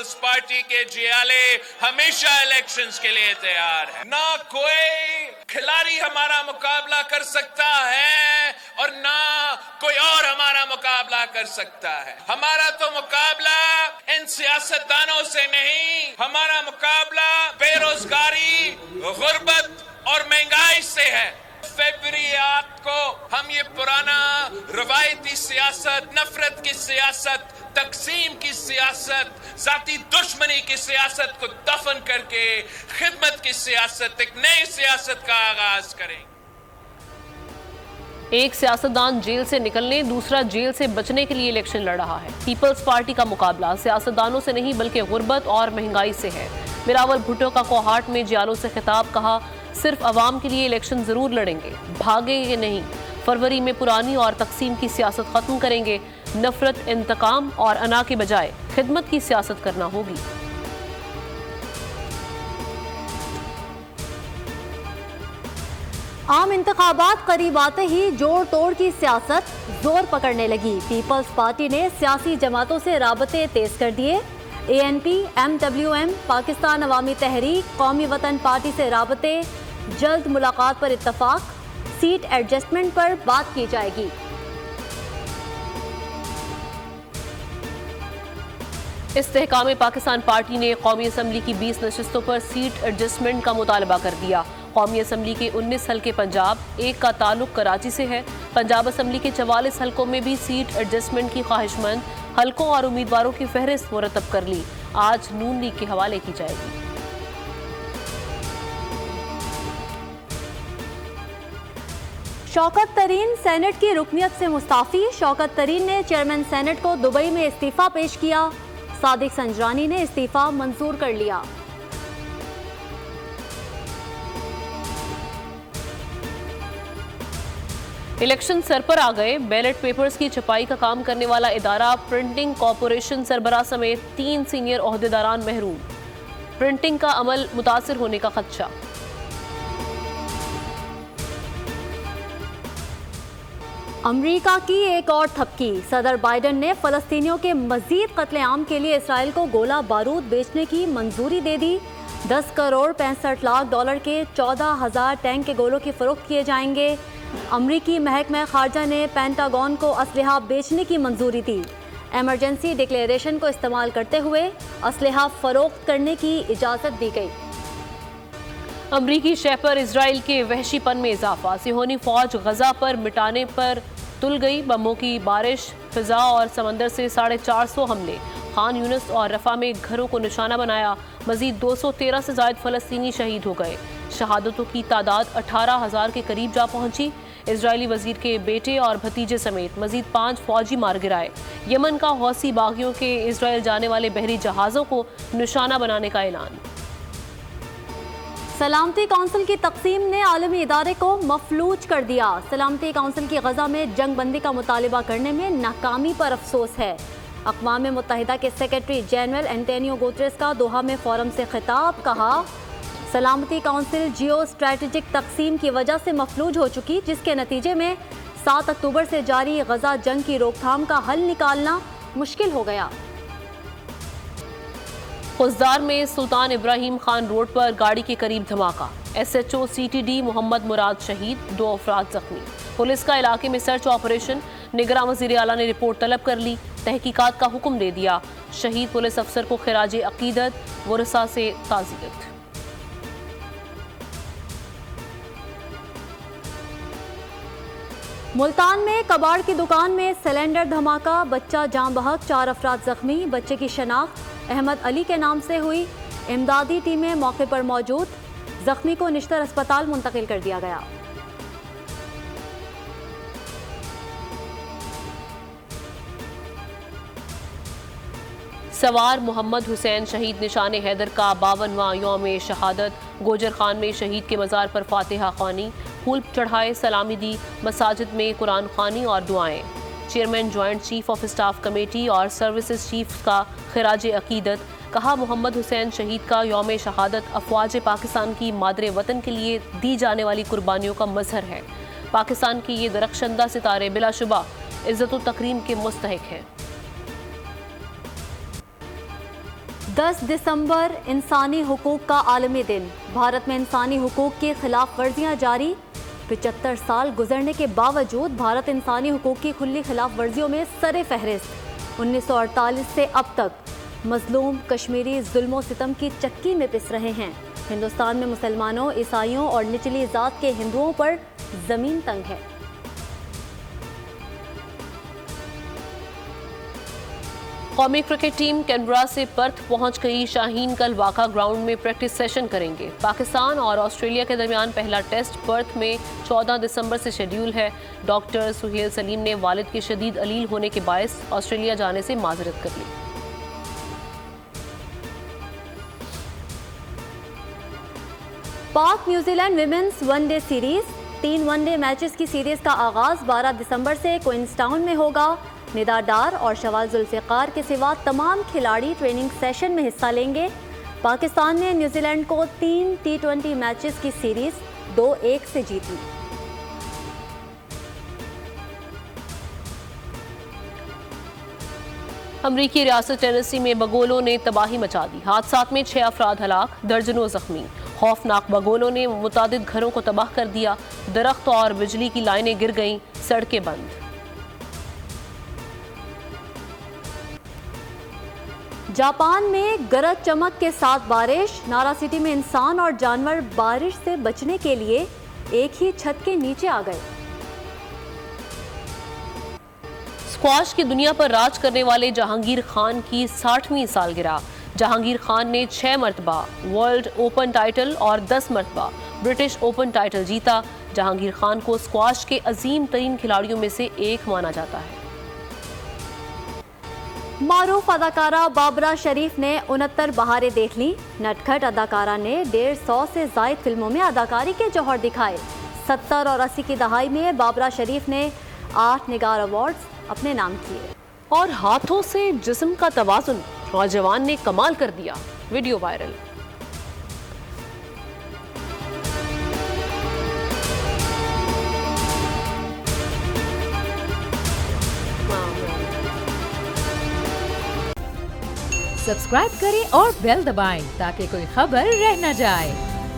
Peoples party के जियाले हमेशा elections के लिए तैयार है। ना कोई खिलाड़ी हमारा मुकाबला कर सकता है और ना कोई और हमारा मुकाबला कर सकता है। हमारा तो मुकाबला इन सियासतदानों से नहीं, हमारा मुकाबला बेरोजगारी, गुर्बत और महंगाई से है। फरवरी 8 को हम ये पुराना रवायती सियासत, नफरत की सियासत, तकसीम की सियासत, जाती दुश्मनी की सियासत को दफन करके खिदमत की सियासत, एक नई सियासत का आगाज करेंगे। एक सियासतदान जेल से निकलने, दूसरा जेल से बचने के लिए इलेक्शन लड़ रहा है। पीपल्स पार्टी का मुकाबला सियासतदानों से नहीं बल्कि गुर्बत और महंगाई से है। बिलावल भुट्टो का कोहाट में जियालों से खिताब, कहा सिर्फ अवाम के लिए इलेक्शन जरूर लड़ेंगे, भागेंगे नहीं। फरवरी में पुरानी और तकसीम की सियासत खत्म करेंगे। नफरत, इंतकाम और अना के बजाय खिदमत की सियासत करना होगी। आम इंतखाबात करीब आते ही जोड़ तोड़ की सियासत जोर पकड़ने लगी। पीपल्स पार्टी ने सियासी जमातों से राबते तेज कर दिए। ANP, MWM, पाकिस्तान अवामी तहरीक, कौमी वतन पार्टी से राबते, जल्द मुलाकात पर इत्तफाक, सीट एडजस्टमेंट पर बात की जाएगी। इस्तेहकाम पाकिस्तान पार्टी ने कौमी असम्बली की 20 नशिस्तों पर सीट एडजस्टमेंट का मुतालबा कर दिया। कौमी असम्बली के 19 हल्के पंजाब, एक का ताल्लुक कराची से है। पंजाब असम्बली के 44 हल्कों में भी सीट एडजस्टमेंट की ख्वाहिशमंद हल्कों और उम्मीदवारों की फहरिस्त मुरतब कर ली। आज नून लीग के हवाले की जाएगी। शौकत तरीन सेनेट की रुकनियत से मुस्ताफी। शौकत तरीन ने चेयरमैन सेनेट को दुबई में इस्तीफा पेश किया। सादिक संजरानी ने इस्तीफा मंजूर कर लिया। इलेक्शन सर पर आ गए। बैलेट पेपर्स की छपाई का काम करने वाला इदारा प्रिंटिंग कॉरपोरेशन सरबराह समेत 3 सीनियर ओहदेदारान महरूम। प्रिंटिंग का अमल मुतासिर होने का खदशा। अमरीका की एक और थपकी। सदर बाइडन ने फलस्तीनियों के मजीद कत्लेआम के लिए इसराइल को गोला बारूद बेचने की मंजूरी दे दी। 10 करोड़ 65 लाख डॉलर के 14,000 टैंक के गोलों की फरोख्त किए जाएंगे। अमरीकी महकमा खारजा ने पेंटागन को असलहा बेचने की मंजूरी दी। एमरजेंसी डिक्लेरेशन को इस्तेमाल करते हुए असलहा फरोख्त करने की इजाज़त दी गई। अमरीकी शह पर इजराइल के वहशीपन में इजाफा। सिहोनी फौज गजा पर मिटाने पर तुल गई। बमों की बारिश, फिजा और समंदर से 450 हमले। खान यूनिस और रफा में घरों को निशाना बनाया। मजीद 213 से ज्यादा फलस्तीनी शहीद हो गए। शहादतों की तादाद 18,000 के करीब जा पहुंची। इजरायली वजीर के बेटे और भतीजे समेत मजीद 5 फौजी मार गिराए। यमन का हौसी बागियों के इजराइल जाने वाले बहरी जहाज़ों को निशाना बनाने का ऐलान। सलामती काउंसिल की तकसीम ने आलमी इदारे को मफलूज कर दिया। सलामती काउंसिल की गजा में जंग बंदी का मुतालिबा करने में नाकामी पर अफसोस है। अक़वाम मुत्तहिदा के सेक्रेटरी जनरल एंटोनियो गुतेरेस का दोहा में फोरम से खिताब, कहा सलामती काउंसिल जियो स्ट्रेटेजिक तकसीम की वजह से मफलूज हो चुकी, जिसके नतीजे में 7 अक्टूबर से जारी गजा जंग की रोकथाम का हल निकालना मुश्किल हो गया। खुजदार में सुल्तान इब्राहिम खान रोड पर गाड़ी के करीब धमाका। SHO CTD मोहम्मद मुराद शहीद, 2 अफराद जख्मी। पुलिस का इलाके में सर्च ऑपरेशन। निगरान वज़ीर आला ने रिपोर्ट तलब कर ली। तहकीकात का हुक्म दे दिया। शहीद पुलिस अफसर को खिराजे अकीदत, वरसा से ताज़ियत। मुल्तान में कबाड़ की दुकान में सिलेंडर धमाका, बच्चा जान बहक, 4 अफराद जख्मी। बच्चे की शनाख्त अहमद अली के नाम से हुई। इमदादी टीमें मौके पर मौजूद। जख्मी को निश्तर अस्पताल मुंतकिल कर दिया गया। सवार मोहम्मद हुसैन शहीद निशान हैदर का 52वां यौम शहादत। गोजर खान में शहीद के मज़ार पर फातिहा ख़्वानी, फूल चढ़ाए, सलामी दी। मसाजिद में कुरान ख़्वानी और दुआएं। Chairman joint chief of staff committee और सर्विसेज चीफ का खिराजे अकीदत। कहा मुहम्मद हुसैन शहीद का यौम शहादत अफवाज पाकिस्तान की मादरे वतन के लिए दी जाने वाली कुर्बानियों का मजहर है। पाकिस्तान के ये दरख्शंदा सितारे बिलाशुबा इज्जत व तकरीम के मुस्तहिक हैं। 10 दिसंबर इंसानी हुकूक का आलमी दिन। भारत में इंसानी हुकूक की खिलाफ वर्जियाँ जारी। 75 साल गुजरने के बावजूद भारत इंसानी हुकूक की खुली खिलाफ वर्जियों में सरे फहरिस्त। 1948 से अब तक मजलूम कश्मीरी जुल्मों सितम की चक्की में पिस रहे हैं। हिंदुस्तान में मुसलमानों, ईसाइयों और निचली जात के हिंदुओं पर जमीन तंग है। कौमी क्रिकेट टीम कैनबरा से पर्थ पहुंच गई। शाहीन कल वाका ग्राउंड में प्रैक्टिस सेशन करेंगे। पाकिस्तान और ऑस्ट्रेलिया के दरमियान पहला टेस्ट पर्थ में 14 दिसंबर से शेड्यूल है। डॉक्टर सुहेल सलीम ने वालिद के शदीद अलील होने के बायस ऑस्ट्रेलिया जाने से माजरत कर ली। पाक New Zealand women's one day series. 3 one day matches की सीरीज का आगाज 12 दिसंबर से क्वींसटाउन में होगा। निदा डार और शवाल जुल्फिकार के सिवा तमाम खिलाड़ी ट्रेनिंग सेशन में हिस्सा लेंगे। पाकिस्तान ने न्यूजीलैंड को 3 T20 मैचेस की सीरीज 2-1 से जीती। अमरीकी रियासत टेनेसी में बगोलों ने तबाही मचा दी। हादसात में 6 अफराद हलाक, दर्जनों जख्मी। खौफनाक बगोलों ने मुतादिद घरों को तबाह कर दिया। दरख्त और बिजली की लाइनें गिर गईं, सड़कें बंद। जापान में गरज चमक के साथ बारिश। नारा सिटी में इंसान और जानवर बारिश से बचने के लिए एक ही छत के नीचे आ गए। स्क्वाश की दुनिया पर राज करने वाले जहांगीर खान की 60वीं सालगिरह। जहांगीर खान ने 6 मरतबा वर्ल्ड ओपन टाइटल और 10 मरतबा ब्रिटिश ओपन टाइटल जीता। जहांगीर खान को स्क्वाश के अजीम तरीन खिलाड़ियों में से एक माना जाता है। मारूफ अदाकारा बाबरा शरीफ ने 69 बहारें देख ली। नटखट अदाकारा ने 150 से जायद फिल्मों में अदाकारी के जौहर दिखाए। 70 और 80 की दहाई में बाबरा शरीफ ने 8 निगार अवार्ड्स अपने नाम किए। और हाथों से जिस्म का तवाजुन, नौजवान ने कमाल कर दिया। Video viral. सब्सक्राइब करें और बेल दबाएं ताकि कोई खबर रह न जाए।